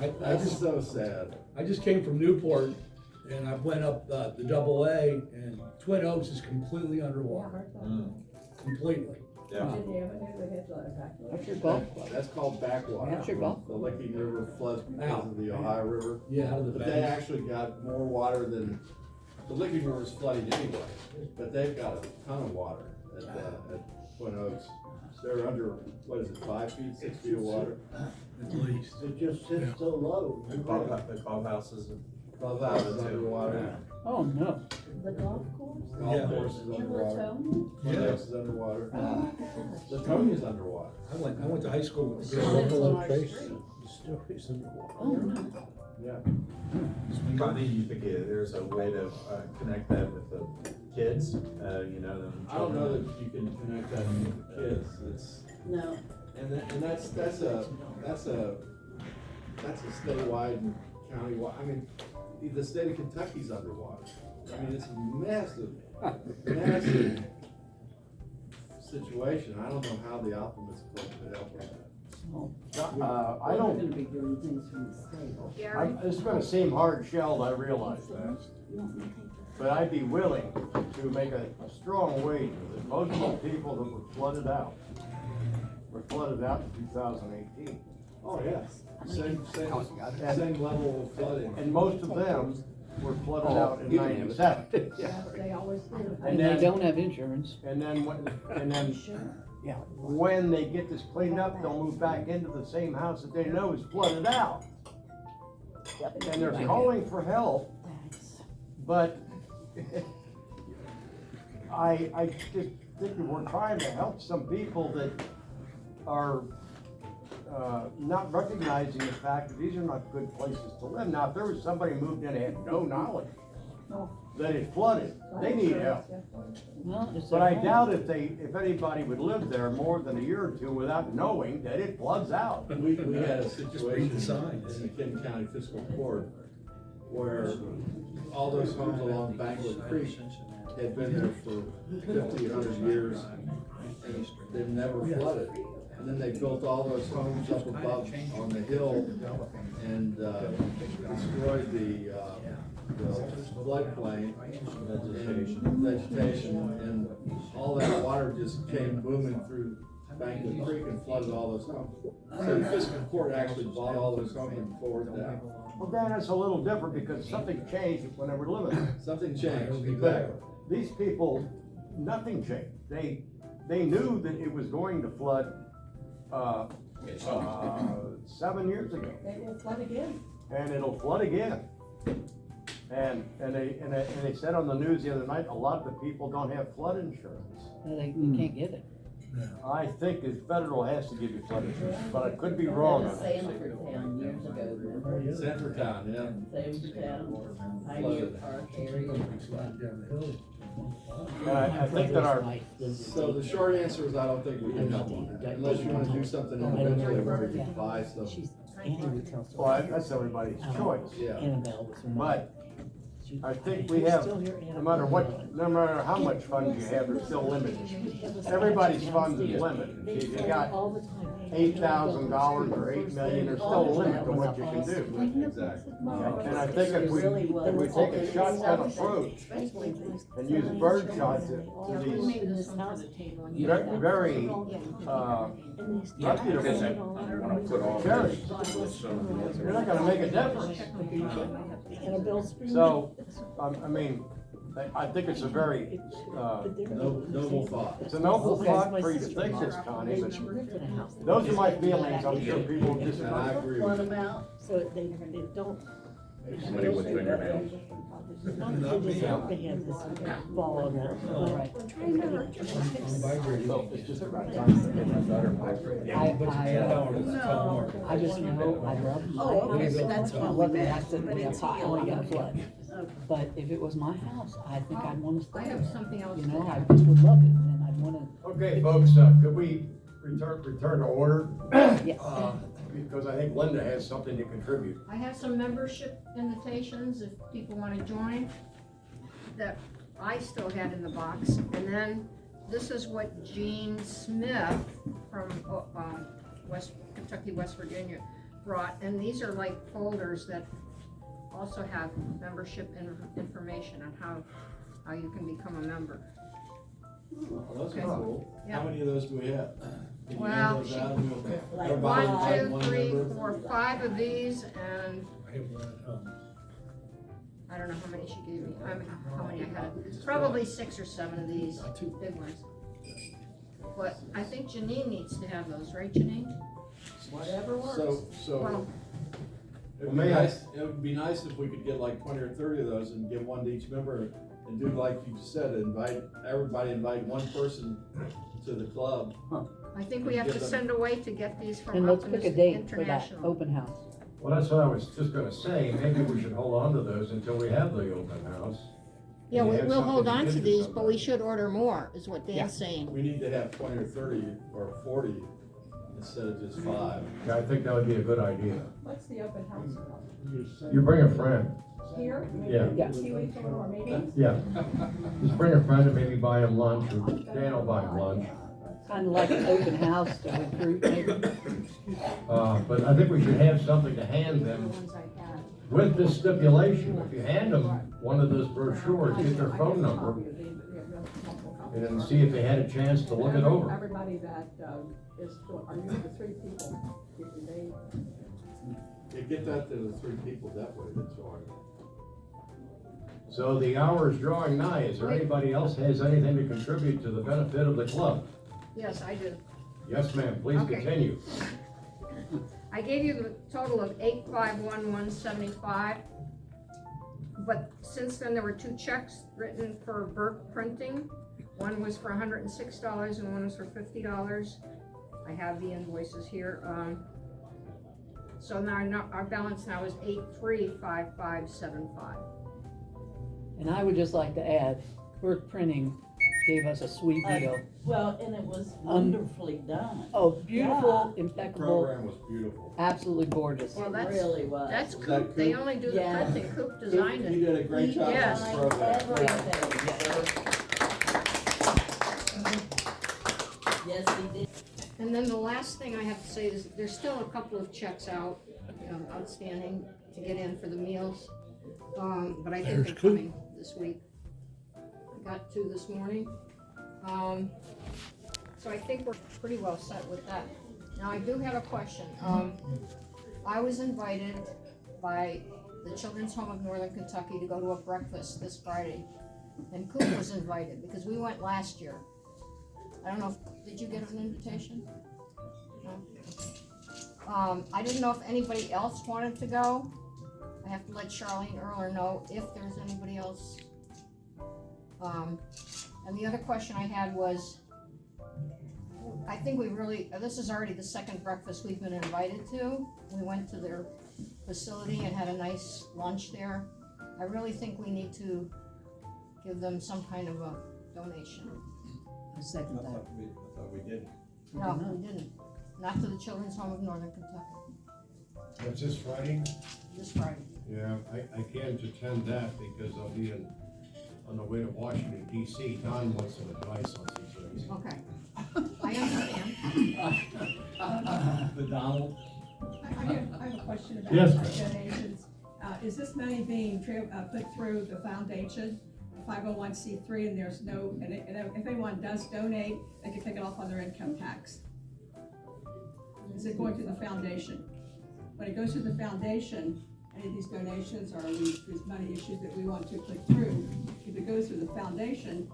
I That's just, so sad. I just came from Newport, and I went up the AA, and Twin Oaks is completely underwater, completely. Yeah. That's your golf club. That's called backwater. That's your golf The Licking River floods because Out. of the Ohio River. Yeah, out of the But they bank. actually got more water than, the Licking River's flooding anyway, but they've got a ton of water at Twin Oaks. They're under, what is it, 5 feet, 6 feet of water? At least. It just sits so low. The clubhouses. Clubhouse is underwater. Oh, no. The golf course? Yeah. Golf course is In underwater. Latonia? Twin Oaks is underwater. Oh, gosh. Latonia's underwater. I went to high school with the Lives girl. on our street. Oh, no. Yeah. Bonnie, you think there's a way to connect that with the kids, the I don't know that you can connect that with the kids. It's, No. and that's a statewide and countywide. I mean, the state of Kentucky's underwater. I mean, it's a massive situation. I don't know how the Optimist Club could help with that. I don't. We're gonna be doing things from the state. Gary? It's gonna seem hard shelled, I realize that, You want me to take but I'd be willing to make a strong wager that most of the people that were flooded out in 2018. Oh, yes. Same level of flooding. And most of them were flooded out in 97. They always do. And they don't have insurance. And then Yeah. when they get this cleaned up, they'll move back into the same house that they know is flooded out. And they're calling for help, Thanks. but I just think that we're trying to help some people that are not recognizing the fact that these are not good places to live. Now, if there was somebody who moved in and had no knowledge that it flooded, they need help. Well, it's But their I home. doubt if anybody would live there more than a year or two without knowing that it floods out. We had a situation read the in signs. the Kenton County Fiscal Court where all those homes along Banquet Creek had been there for 50, 100 years, and they've never flooded. And then they built all those homes up above on the hill and destroyed the floodplain, vegetation, and all that water just came booming through Banquet Creek and flooded all those homes. So the fiscal court actually bought all those homes and tore it down. Well, Dan, it's a little different because something changed when they were living there. Something changed, exactly. These people, nothing changed. They knew that it was going to flood 7 years ago, They will flood again. and it'll flood again. And they said on the news the other night, a lot of the people don't have flood insurance. They can't get it. I think the federal has to give you flood insurance, but I could be wrong on that. Sanford Town years ago. Sanford Town, yeah. Sanford Town, Pioneer Park area. And I think that our, So the short answer is I don't think we can help on that, unless you wanna do something individually where we can buy stuff. well, that's everybody's choice. Yeah. But I think we have, no matter how much funds you have, they're still limited. Everybody's funds is limited. If you got $8,000 or $8 million, there's still a limit to what you can do. Exactly. And I think if we take a shotgun approach and use bird shots to these very, reputable charities, you're not gonna make a difference. So, I mean, I think it's a very, Noble thought. it's a noble thought for you to think this, Connie, but those are my feelings. I'm sure people will And I disagree. agree Flood with them you. out. So they don't. Somebody with fingernails. They just have to have this ball on that. So it's just about time to get my daughter migrated. I just know I love my Oh, okay, house. so that's I what love we the meant, accident, but we it's got healing. got flood. Okay. But if it was my house, I think I'd wanna I stay. have something else You to know, I add. just would love it, and I'd wanna, Okay, folks, could we return to order? yes. Because I think Linda has something to contribute. I have some membership invitations if people wanna join, that I still had in the box. And then, this is what Jean Smith from, Kentucky, West Virginia brought. And these are like folders that also have membership information on how you can become a member. Well, those are Okay. cool. Yeah. How many of those do we have? Can you Well, hand those out? And we'll- Like everybody invite 1, one 2, 3, member? 4, 5 of these, and I have one at home. I don't know how many she gave me, how many I had. Probably 6 or 7 of these big ones. But I think Janine needs to have those, right, Janine? Whatever works. So, Well, it would be nice if we could get like 20 or 30 of those and give one to each member and do like you said, invite one person to the club. I think we have to send away to get these from And let's pick a Optimist date for that International. open house. Well, that's what I was just gonna say, maybe we should hold on to those until we have the open house. Yeah, You have we'll hold something on to to give these, somebody. but we should order more, is what Dan's saying. We need to have 20 or 30 or 40 instead of just 5. Yeah, I think that would be a good idea. What's the open house about? You bring a friend, Here? Yeah. Yeah. Peewee come to our meetings? yeah. Just bring a friend and maybe buy him lunch, or Dan will buy him lunch. Kinda like an open house to recruit, maybe. But I think we should have something to hand The them ones I had. with this stipulation. If you hand them one of those brochures, get their phone number, and then see if they had a chance to look it over. Everybody that is, are you the 3 people? They, You get that to the 3 people that way, that's all. So the hour is drawing nigh. Is there anybody else has anything to contribute to the benefit of the club? Yes, I do. Yes, ma'am, please Okay. continue. I gave you the total of 851,175. But since then, there were 2 checks written for Burke Printing. One was for $106 and one was for $50. I have the invoices here. So now our balance now is 835575. And I would just like to add, Burke Printing gave us a sweet deal. Well, and it was wonderfully done. Oh, beautiful, The impeccable, program was beautiful. absolutely gorgeous. Well, It that's, really was. that's Was that Coop, they Coop? only do the Yeah. printing, Coop designed You it. did a great job on Yes. this program. Everything. Yes, he did. And then the last thing I have to say is, there's still a couple of checks out, outstanding to get in for the meals. But I think they're coming this week. I got 2 this morning. So I think we're pretty well set with that. Now, I do have a question. I was invited by the Children's Home of Northern Kentucky to go to a breakfast this Friday. And Coop was invited, because we went last year. I don't know, did you get an invitation? No? I didn't know if anybody else wanted to go. I have to let Charlene Earler know if there's anybody else. And the other question I had was, I think we really, this is already the second breakfast we've been invited to. We went to their facility and had a nice lunch there. I really think we need to give them some kind of a donation. I second I that. thought we did. No, we didn't. Not to the Children's Home of Northern Kentucky, That's this Friday? this Friday. Yeah, I can't attend that because I'll be on the way to Washington DC. Don wants some advice on some things. Okay. I understand. The Donald. I have a question about Yes. donations. Is this money being put through the foundation, 501c3, and there's no, and if anyone does donate, they can take it off on their income tax? Is it going to the foundation? When it goes to the foundation, any of these donations or these money issues that we want to put through, if it goes through the foundation,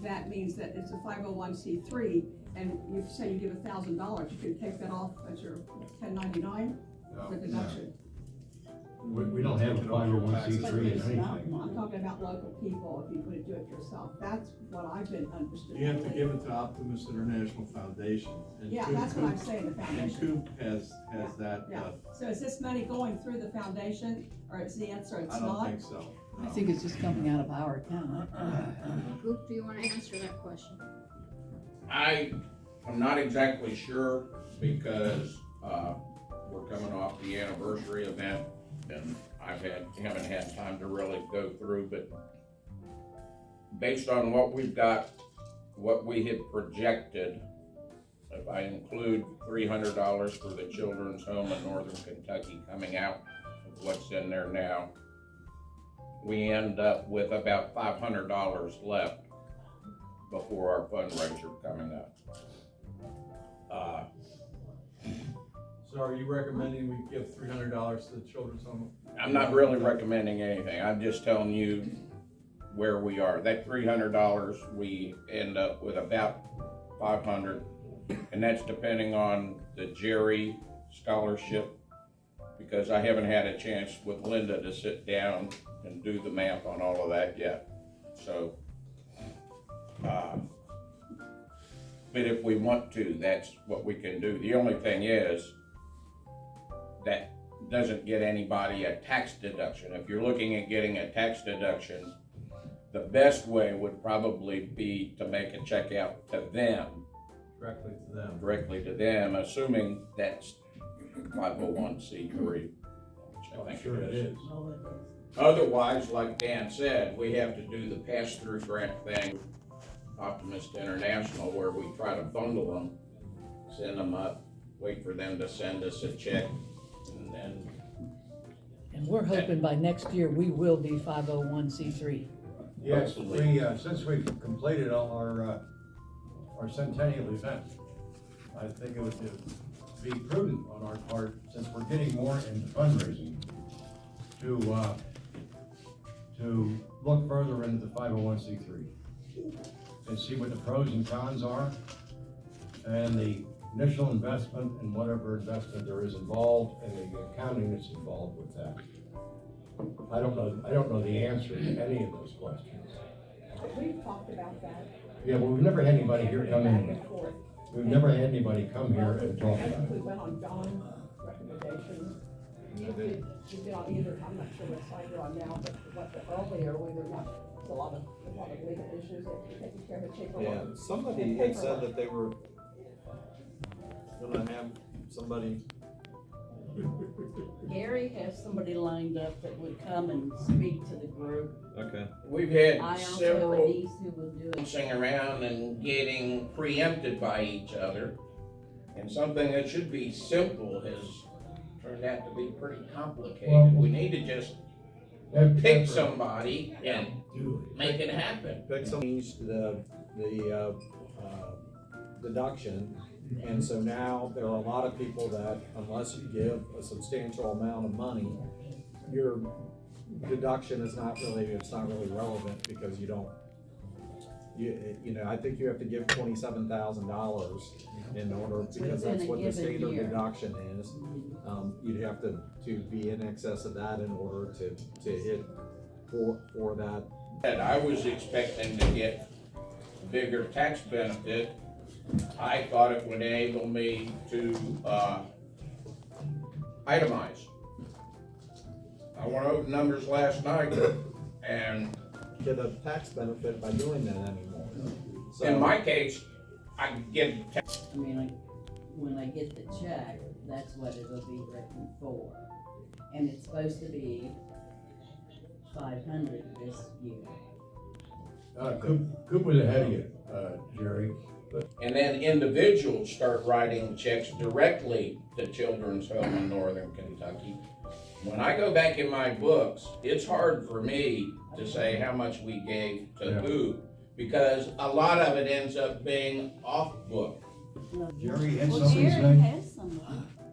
that means that it's a 501c3, and you say you give $1,000, you can take that off as your 1099 for deduction. We don't have a 501c3 in anything. I'm talking about local people, if you would do it yourself. That's what I've been understood. You have to give it to Optimist International Foundation. And Yeah, Coop- that's what I'm saying, the And foundation. Coop has that, Yeah, so is this money going through the foundation, or is the answer it's I not? don't think so. I think it's just coming out of our account. Goop, do you wanna answer that question? I'm not exactly sure because, we're coming off the anniversary event and haven't had time to really go through, but based on what we've got, what we had projected, if I include $300 for the Children's Home in Northern Kentucky coming out of what's in there now, we end up with about $500 left before our fundraiser coming up. So are you recommending we give $300 to the children's home? I'm not really recommending anything, I'm just telling you where we are. That $300, we end up with about 500, and that's depending on the Jerry scholarship, because I haven't had a chance with Linda to sit down and do the math on all of that yet. So, but if we want to, that's what we can do. The only thing is, that doesn't get anybody a tax deduction. If you're looking at getting a tax deduction, the best way would probably be to make a check out to them. Directly to them, assuming that's 501c3, which I think Sure it is. Otherwise, like Dan said, we have to do the pass-through grant thing, Optimist International, where we try to bundle them, send them up, wait for them to send us a check, and then. And we're hoping by next year, we will be 501c3. Yes, since we've completed all our centennial event, I think it would be prudent on our part, since we're getting more into fundraising, to look further into the 501c3 and see what the pros and cons are, and the initial investment and whatever investment there is involved, and the accounting that's involved with that. I don't know the answer to any of those questions. We've talked about that. Yeah, well, we've never had anybody here come Back in. and forth. We've never had anybody come here and talk I about think we it. went on John's recommendation. You did on either, I'm not sure what side you're on now, but earlier, we were not, there's a lot of legal issues that we're taking care of, paperwork. Yeah, somebody had said that they were gonna have somebody. Gary has somebody lined up that would come and speak to the group. Okay. We've had I also have a several niece who will do it. bouncing around and getting preempted by each other. And something that should be simple has turned out to be pretty complicated. Well, We need to just pick somebody and make it happen. Pick some, the deduction, and so now there are a lot of people that unless you give a substantial amount of money, your deduction is not really relevant because you don't, you know, I think you have to give $27,000 in order, because that's what the standard deduction is. You'd have to be in excess of that in order to hit for that. And I was expecting to get bigger tax benefit I thought it would enable me to, itemize. I went over numbers last night, and Get a tax benefit by doing that anymore. So- in my case, I can get I mean, like, when I get the check, that's what it'll be written for. And it's supposed to be 500 this year. Coop was ahead of you, Jerry. And then individuals start writing checks directly to Children's Home in Northern Kentucky. When I go back in my books, it's hard for me to say how much we gave to who, because a lot of it ends up being off book. Jerry had Well, something to Jerry say? has some.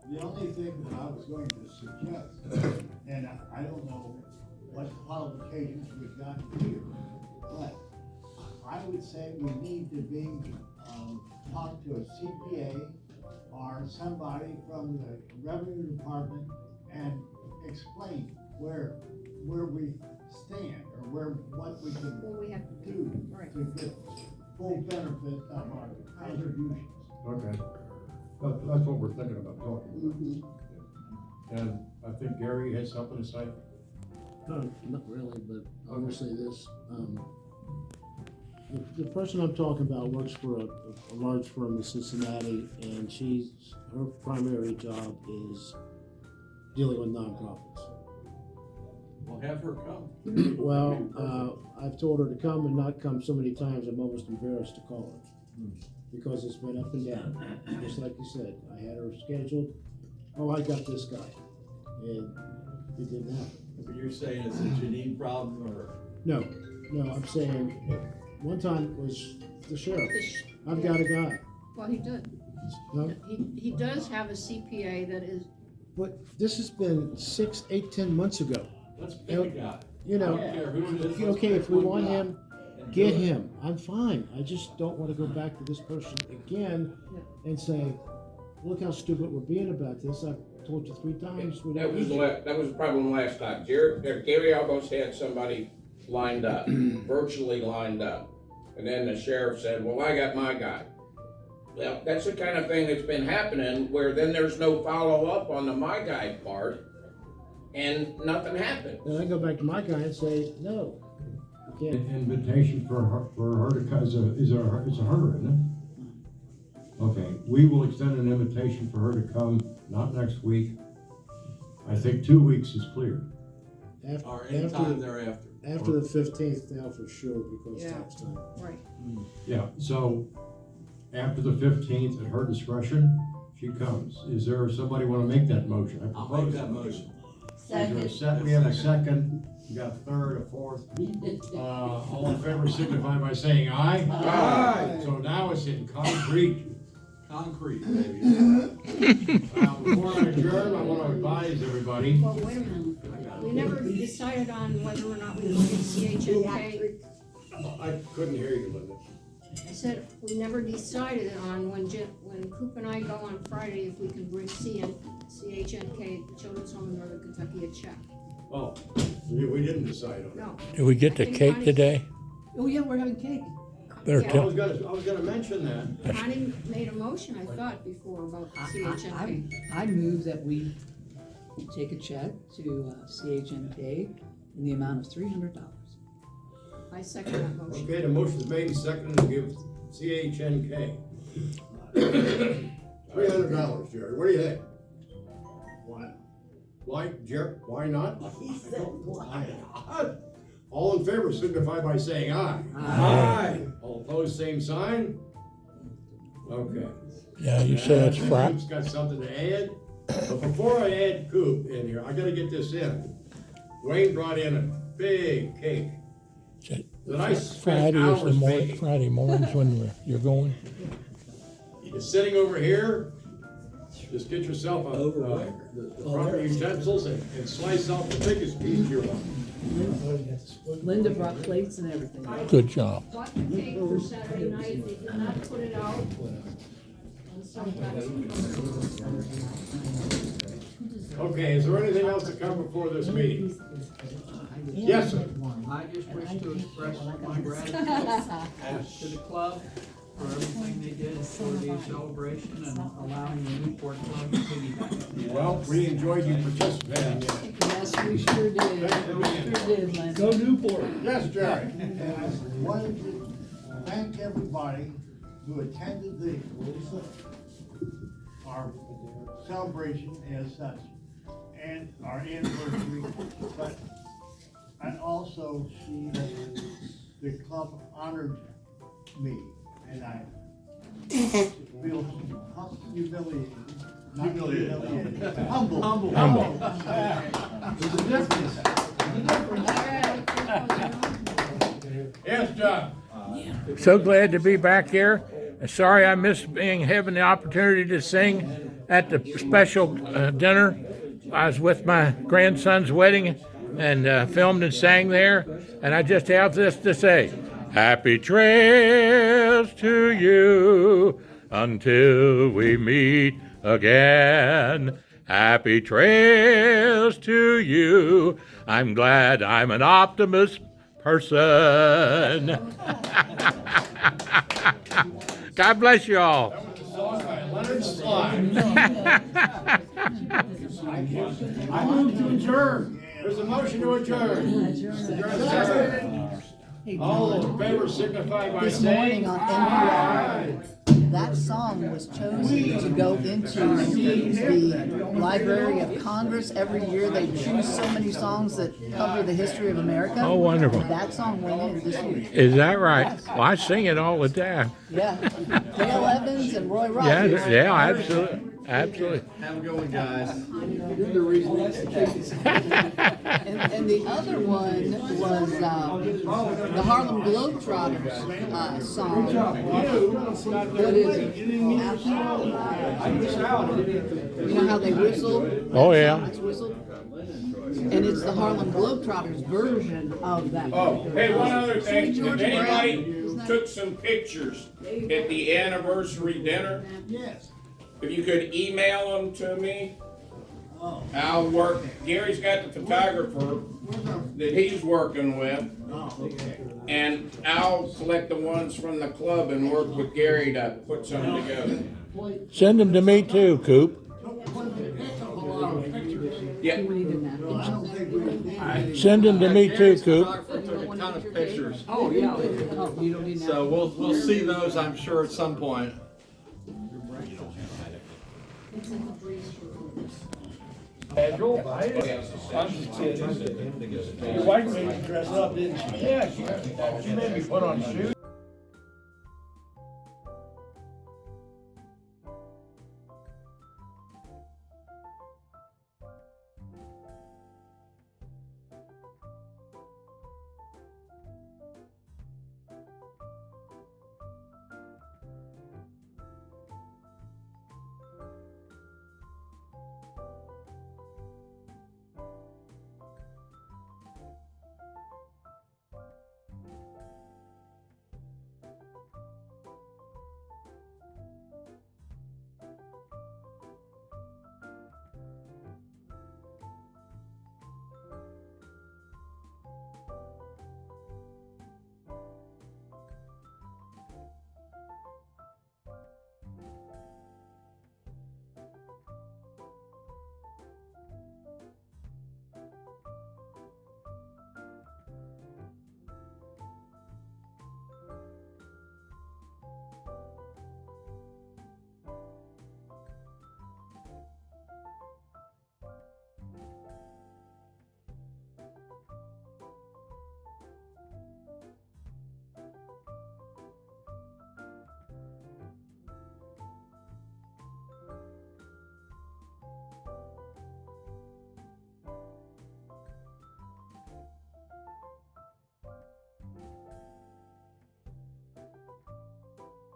The only thing that I was going to suggest, and I don't know what qualifications we've got here, but I would say we need to be, talk to a CPA or somebody from the Revenue Department and explain where we stand or what we can What we have to do right. to get full benefit of our contributions. Okay. That's what we're thinking about talking about. And I think Gary had something to say. No, not really, but I will say this. The person I'm talking about works for a large firm in Cincinnati, and her primary job is dealing with nonprofits. Well, have her come. Well, I've told her to come and not come so many times, I'm almost embarrassed to call her. Because it's been up and down, just like you said. I had her scheduled, oh, I got this guy, and it didn't happen. But you're saying it's a Janine problem, or? No, I'm saying, one time was the sheriff. I've got a guy. Well, he did. No? He does have a CPA that is, But this has been 6, 8, 10 months ago. Let's pick a guy. You know, I don't care who it is, let's okay, pick if we one want guy him, and get do it. him. I'm fine. I just don't want to go back to this person again and say, look how stupid we're being about this. I've told you 3 times. We That don't was need you." that was the problem last time. Gary almost had somebody lined up, virtually lined up. And then the sheriff said, well, I got my guy. Well, that's the kind of thing that's been happening, where then there's no follow-up on the my guy part, and nothing happened. Then I go back to my guy and say, no, you can't. Invitation for her to come, it's a her, isn't it? Okay, we will extend an invitation for her to come, not next week. I think 2 weeks is clear. Or anytime thereafter. After the 15th now for sure, because Yeah. tax time. right. Yeah, so after the 15th, at her discretion, she comes. Is there somebody want to make that motion? I'll make that motion. Is there a second? We have a second, we got a third, a fourth. All in favor signify by saying aye. Aye. So now it's in concrete. Concrete, baby. Before I adjourn, I want to advise everybody. Well, wait a minute. We never decided on whether or not we would do CHNK. I couldn't hear you, Linda. I said, we never decided on when Coop and I go on Friday, if we can bring CHNK, the Children's Home in Northern Kentucky, a check. Oh, we didn't decide on it. No. Did we get the cake today? Oh, yeah, we're having cake. Better Yeah. tell. I was gonna mention that. Connie made a motion, I thought, before about CHNK. I move that we take a check to CHNK in the amount of $300. I second that motion. Okay, the motion is made and seconded to give CHNK $300, Jerry. What do you think? Why? Why, Jerry? Why not? He said why. All in favor signify by saying aye. Aye. All opposed, same sign. Okay. Yeah, you said it's Friday. Coop's got something to add. But before I add Coop in here, I gotta get this in. Wayne brought in a big cake that I spent hours making. Friday mornings when you're going. It's sitting over here. Just get yourself the proper utensils and slice out the biggest piece you want. Linda brought plates and everything. Good job. Bought the cake for Saturday night, they did not put it out. And so that's. Okay, is there anything else to come before this meeting? Yes, sir. I just wish to express my gratitude to the club for everything they did for the celebration and allowing the Newport Club to piggyback. Well, we enjoyed you participating. Yes, we sure did. We sure did, Lynn. Go Newport. Yes, Jerry. And I wanted to thank everybody who attended our celebration as such, and our anniversary, but I also see that the club honored me, and I feel humiliated. Not humiliated. Humble. There's a difference. Yes, John. So glad to be back here. Sorry I missed having the opportunity to sing at the special dinner. I was with my grandson's wedding and filmed and sang there. And I just have this to say. Happy trails to you until we meet again. Happy trails to you. I'm glad I'm an optimist person. God bless you all. That was a song by Leonard Sly. I move to adjourn. There's a motion to adjourn. All in favor signify by This saying morning on aye. NPR, that song was chosen to go into the Library of Congress. Every year they choose so many songs that cover the history of America. Oh, wonderful. That song went in this year. Is that right? Well, I sing it all the time. Yeah. Dale Evans and Roy Rogers. Yeah, absolutely. Absolutely. Have a good one, guys. You're the reason that's the case. And the other one was the Harlem Globetrotters song. What is it? You know how they whistle? Oh, yeah. It's whistled. And it's the Harlem Globetrotters version of that. Oh, hey, one other thing, George if anybody Brown. took some pictures at the anniversary dinner, Yes. if you could email them to me, I'll work, Gary's got the photographer that he's working with, and I'll select the ones from the club and work with Gary to put something together. Send them to me too, Coop. Yeah. Send them to me too, Coop. Photographer took a ton of pictures. Oh, yeah. Oh, you don't need that. So we'll see those, I'm sure, at some point. Casual, I just kidding. Your wife made me dress up, didn't she? Yeah, she made me put on shoes.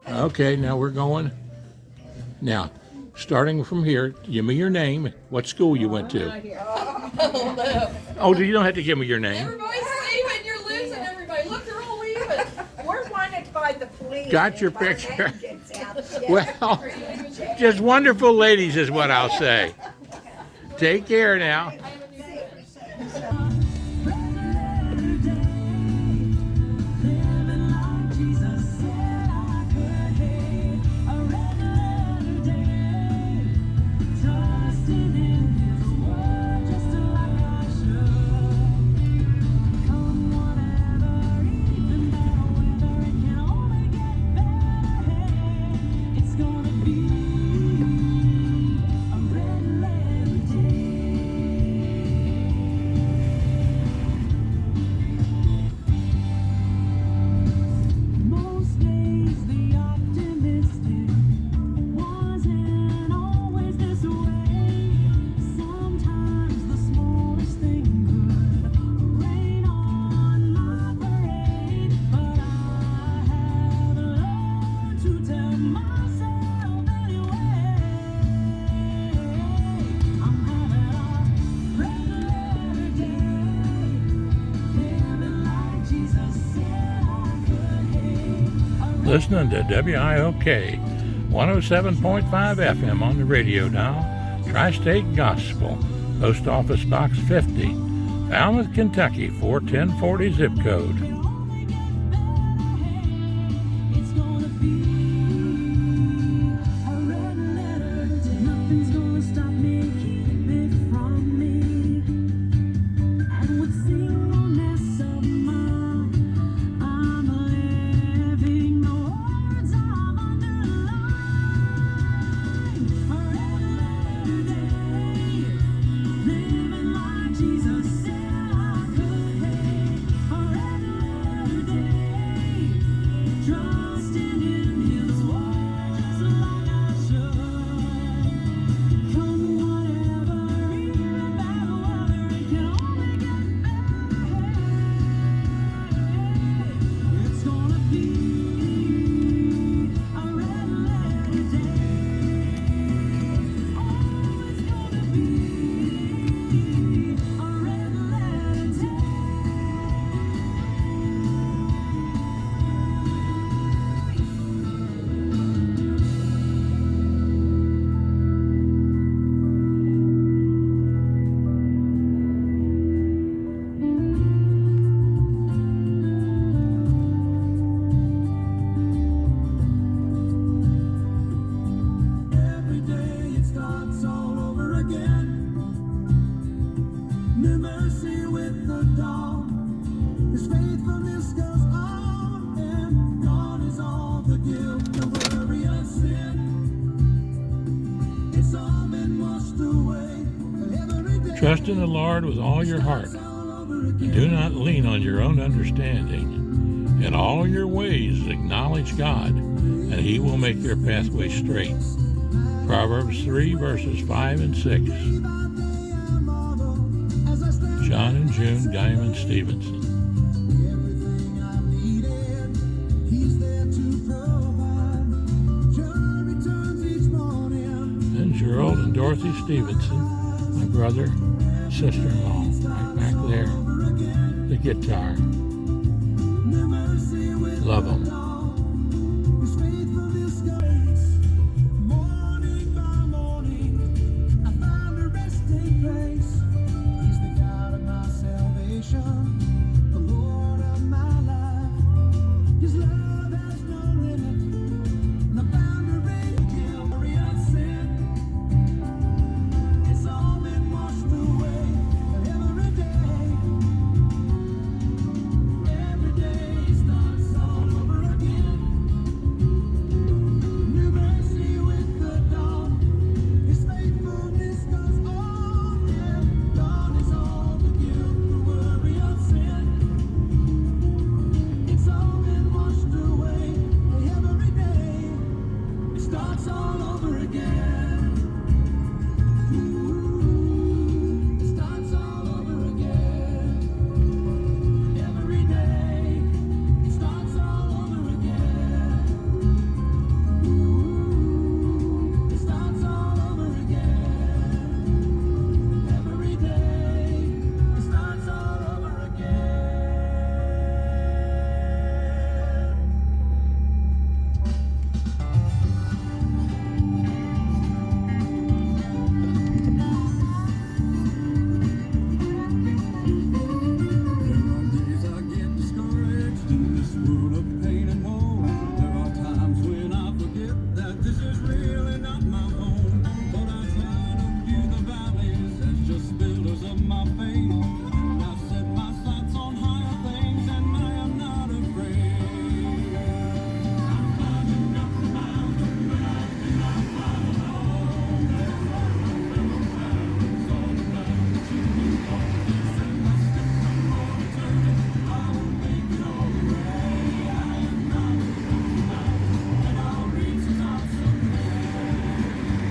Okay, now we're going. Now, starting from here, give me your name, what school you went to. Oh, you don't have to give me your name. Everybody's leaving, you're losing everybody. Look, they're all leaving. We're wanted by the police. Got your picture. Well, just wonderful ladies is what I'll say. Take care now. listening to WIOK 107.5 FM on the radio dial, Tri-State Gospel, Post Office Box 50, Falmouth, Kentucky 41040 zip code. Trust in the Lord with all your heart, and do not lean on your own understanding. In all your ways acknowledge God, and He will make your pathway straight. Proverbs 3, verses 5 and 6. John and June Geiman-Stephenson. And Gerald and Dorothy Stephenson, my brother, sister-in-law, right back there, the guitar. Love them.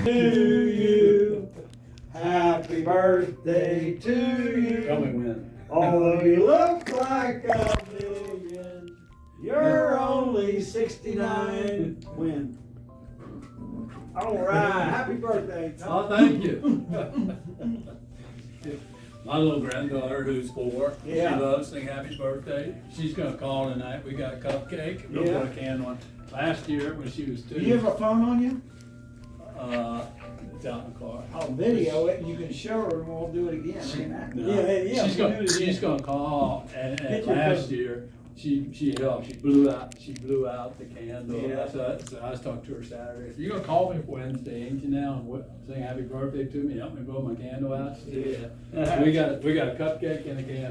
To you, happy birthday to you. Tell me when. Although you look like a million, you're only 69. When? All right, happy birthday, Tom. Oh, thank you. My little granddaughter, who's 4, Yeah. she loves sing happy birthday. She's gonna call tonight. We got a cupcake. We'll Yeah. put a candle on. Last year when she was 2. Do you have a phone on you? It's out in the car. I'll video it and you can show her and we'll do it again. No. Yeah, She's we'll gonna, do it she's again. gonna call, and Get your last phone. year, she helped, she blew out the candle. Yeah. So I was talking to her Saturday, so you're gonna call me Wednesday, ain't you now, and sing happy birthday to me, help me blow my candle out? She said, yeah. So we got a cupcake and a candle.